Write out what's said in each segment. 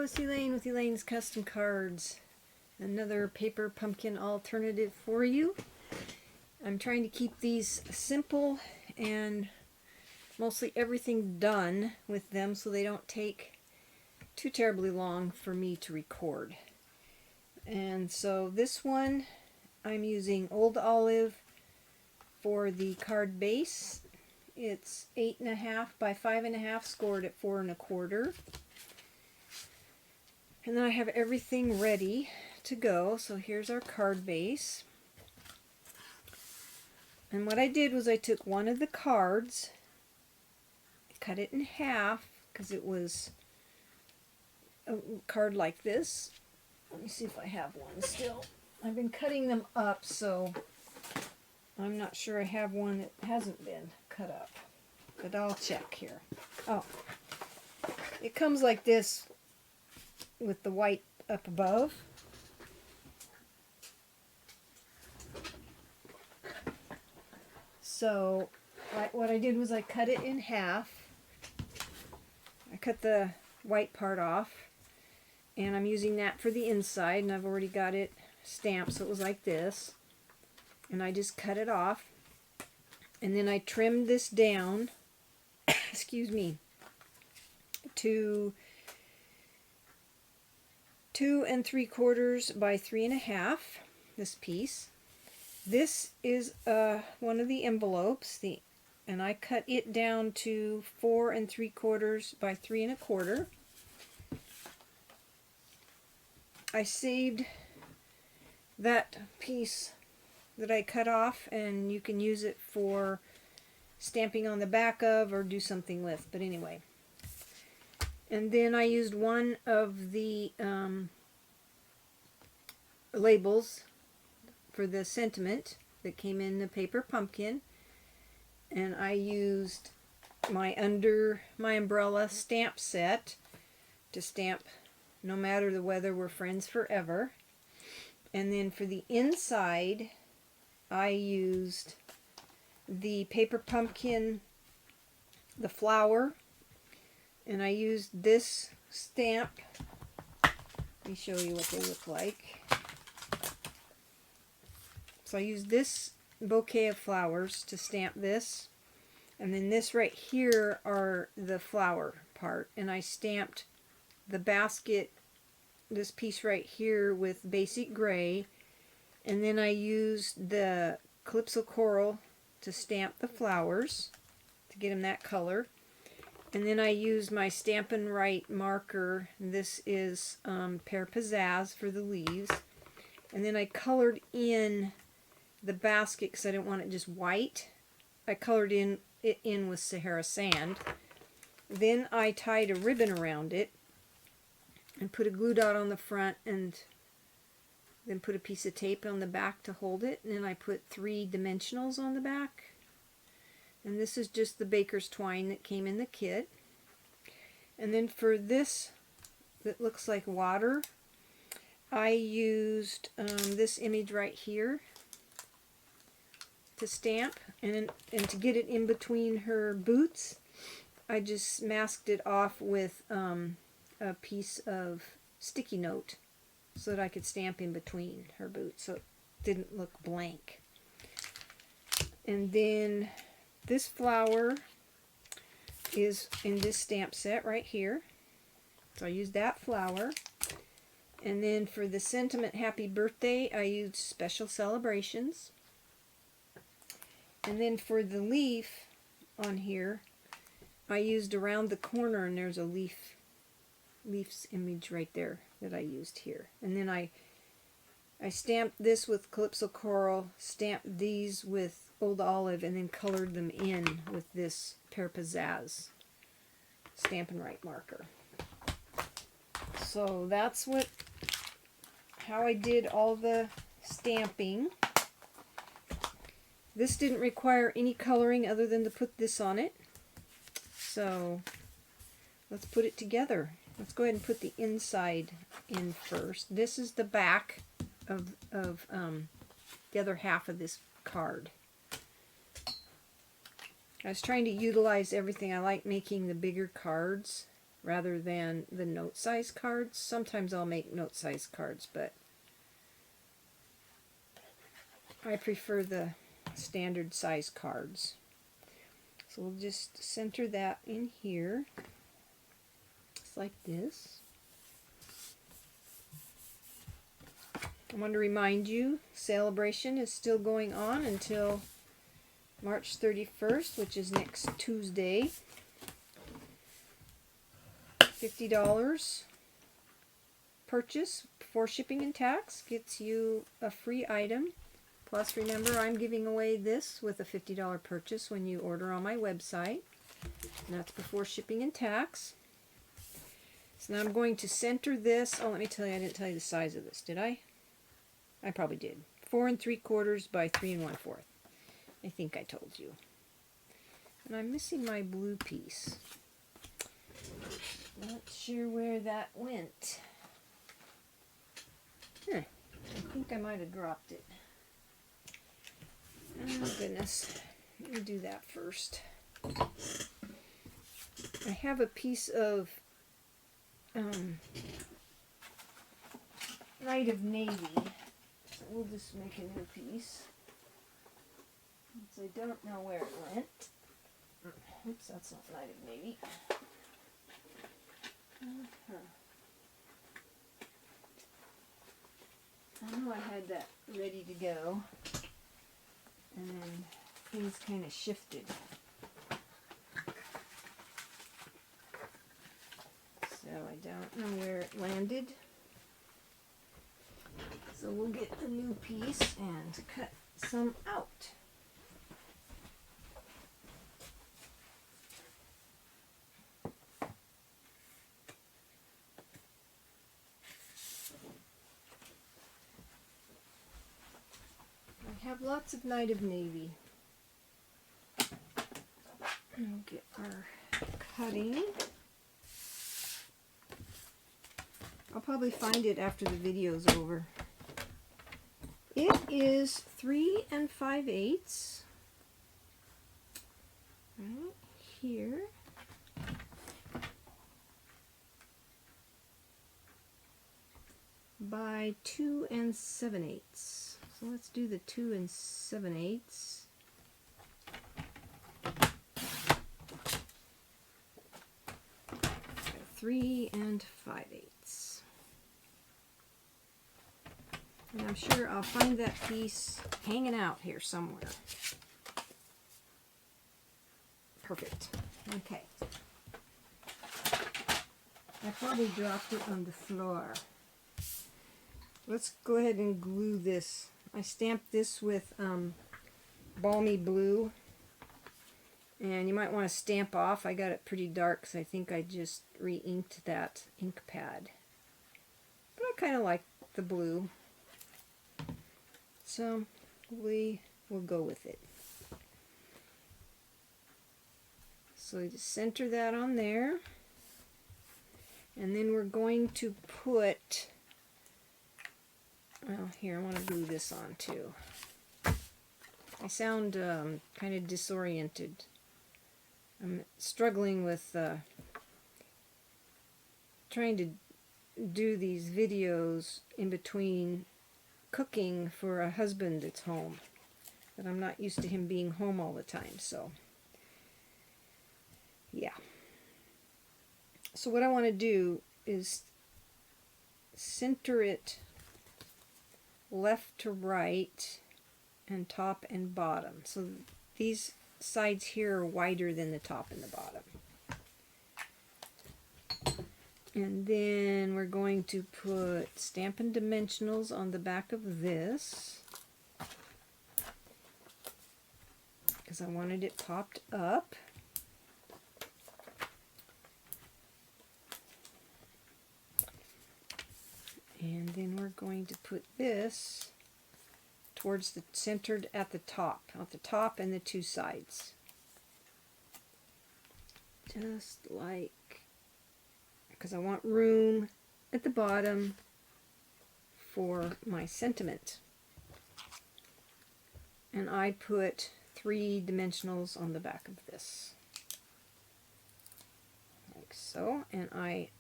it's Elaine with Elaine's Custom Cards. Another paper pumpkin alternative for you. I'm trying to keep these simple and mostly everything done with them so they don't take too terribly long for me to record. And so this one I'm using Old Olive for the card base. It's 8.5 by 5.5, scored at 4 1/4. And then I have everything ready to go. So here's our card base. And what I did was I took one of the cards, cut it in half because it was a card like this. Let me see if I have one still. I've been cutting them up, so I'm not sure I have one that hasn't been cut up. But I'll check here. Oh, it comes like this with the white up above. So what I did was I cut it in half. I cut the white part off, and I'm using that for the inside, and I've already got it stamped so it was like this. And I just cut it off, and then I trimmed this down excuse me, to 2 3/4 by 3.5, this piece. This is one of the envelopes, and I cut it down to 4 3/4 by 3 1/4. I saved that piece that I cut off, and you can use it for stamping on the back of or do something with, but anyway. And then I used one of the labels for the sentiment that came in the paper pumpkin, and I used my Under My Umbrella stamp set to stamp No Matter the Weather, We're Friends Forever. And then for the inside I used the paper pumpkin, the flower, and I used this stamp. Let me show you what they look like. So I used this bouquet of flowers to stamp this, and then this right here are the flower part, and I stamped the basket, this piece right here, with basic gray, and then I used the Calypso Coral to stamp the flowers to get them that color. And then I used my Stampin' Right marker. This is Pear Pizzazz for the leaves. And then I colored in the basket because I didn't want it just white. I colored it in with Sahara Sand. Then I tied a ribbon around it and put a glue dot on the front, and then put a piece of tape on the back to hold it. And then I put 3 dimensionals on the back. And this is just the baker's twine that came in the kit. And then for this that looks like water, I used this image right here to stamp. And to get it in between her boots, I just masked it off with a piece of sticky note so that I could stamp in between her boots so it didn't look blank. And then this flower is in this stamp set right here, so I used that flower. And then for the sentiment Happy Birthday, I used Special Celebrations. And then for the leaf on here, I used around the corner, and there's a leaf's image right there that I used here. And then I stamped this with Calypso Coral, stamped these with Old Olive, and then colored them in with this Pear Pizzazz Stampin' Right marker. So that's how I did all the stamping. This didn't require any coloring other than to put this on it. So let's put it together. Let's go ahead and put the inside in first. This is the back of the other half of this card. I was trying to utilize everything. I like making the bigger cards rather than the note size cards. Sometimes I'll make note size cards, but I prefer the standard size cards. So we'll just center that in here, just like this. I want to remind you, celebration is still going on until March 31st, which is next Tuesday. $50 purchase before shipping and tax gets you a free item. Plus, remember, I'm giving away this with a $50 purchase when you order on my website. And that's before shipping and tax. So now I'm going to center this. Oh, let me tell you, I didn't tell you the size of this, did I? I probably did. 4 3/4 by 3 1/4. I think I told you. And I'm missing my blue piece. Not sure where that went. I think I might have dropped it. Oh goodness. Let me do that first. I have a piece of Night of Navy. So we'll just make a new piece. Since I don't know where it went. Oops, that's not Night of Navy. I know I had that ready to go, and then things kind of shifted. So I don't know where it landed. So we'll get a new piece and cut some out. I have lots of Night of Navy. We'll get our cutting. I'll probably find it after the video's over. It is 3 5/8 right here. By 2 7/8. So let's do the 2 7/8. 3 5/8. And I'm sure I'll find that piece hanging out here somewhere. Perfect. Okay. I probably dropped it on the floor. Let's go ahead and glue this. I stamped this with Balmy Blue. And you might want to stamp off. I got it pretty dark because I think I just re-inked that ink pad. But I kind of like the blue. So we will go with it. So you just center that on there. And then we're going to put, well, here, I want to glue this on too. I sound kind of disoriented. I'm struggling with trying to do these videos in between cooking for a husband that's home. But I'm not used to him being home all the time, so yeah. So what I want to do is center it left to right and top and bottom. So these sides here are wider than the top and the bottom. And then we're going to put Stampin' Dimensionals on the back of this because I wanted it popped up. And then we're going to put this towards the centered at the top and the two sides. Just like, because I want room at the bottom for my sentiment. And I put 3 dimensionals on the back of this. Like so. so, and I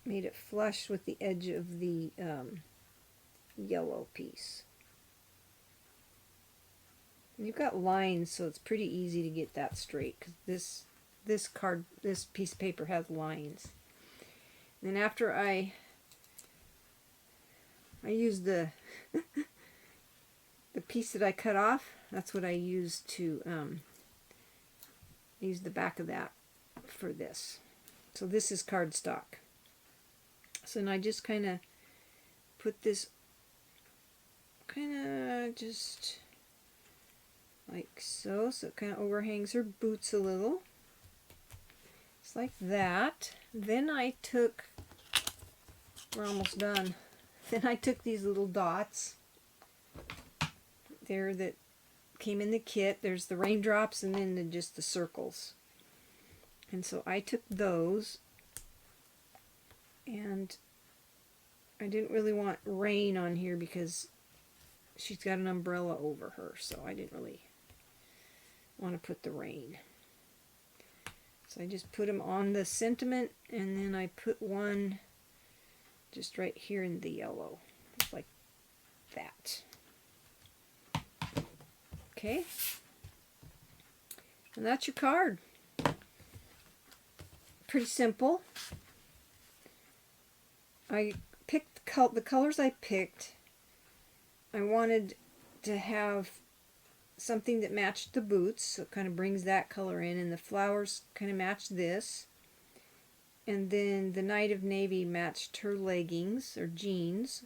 made it flush with the edge of the yellow piece. And you've got lines, so it's pretty easy to get that straight, because this piece of paper has lines. And then after I used the the piece that I cut off, that's what I used to use the back of that for this. So this is cardstock. So then I just kind of put this just like so, so it kind of overhangs her boots a little. Just like that. Then I took, we're almost done. Then I took these little dots there that came in the kit. There's the raindrops and then just the circles. And so I took those, and I didn't really want rain on here because she's got an umbrella over her, so I didn't really want to put the rain. So I just put them on the sentiment, and then I put one just right here in the yellow, just like that. Okay, and that's your card. Pretty simple. I picked the colors I picked. I wanted to have something that matched the boots, so it kind of brings that color in, and the flowers kind of match this. And then the Night of Navy matched her leggings or jeans.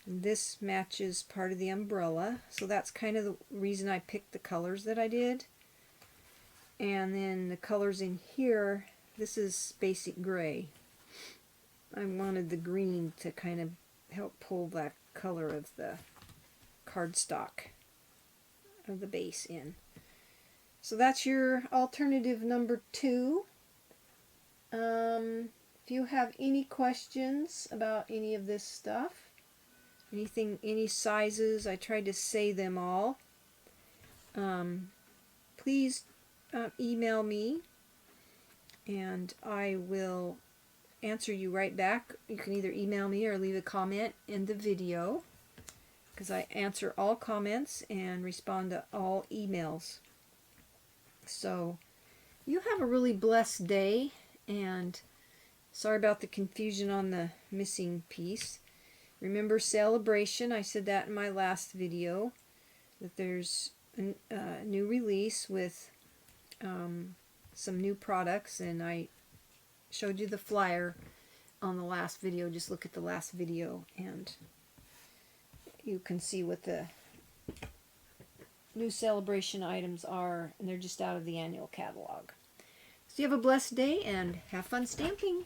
And this matches part of the umbrella, so that's kind of the reason I picked the colors that I did. And then the colors in here, this is basic gray. I wanted the green to kind of help pull that color of the cardstock of the base in. So that's your alternative number 2. If you have any questions about any of this stuff, anything, any sizes, I tried to say them all. Please email me, and I will answer you right back. You can either email me or leave a comment in the video, because I answer all comments and respond to all emails. So you have a really blessed day, and sorry about the confusion on the missing piece. Remember Celebration, I said that in my last video, that there's a new release with some new products, and I showed you the flyer on the last video. Just look at the last video and you can see what the new Celebration items are, and they're just out of the annual catalog. So you have a blessed day and have fun stamping.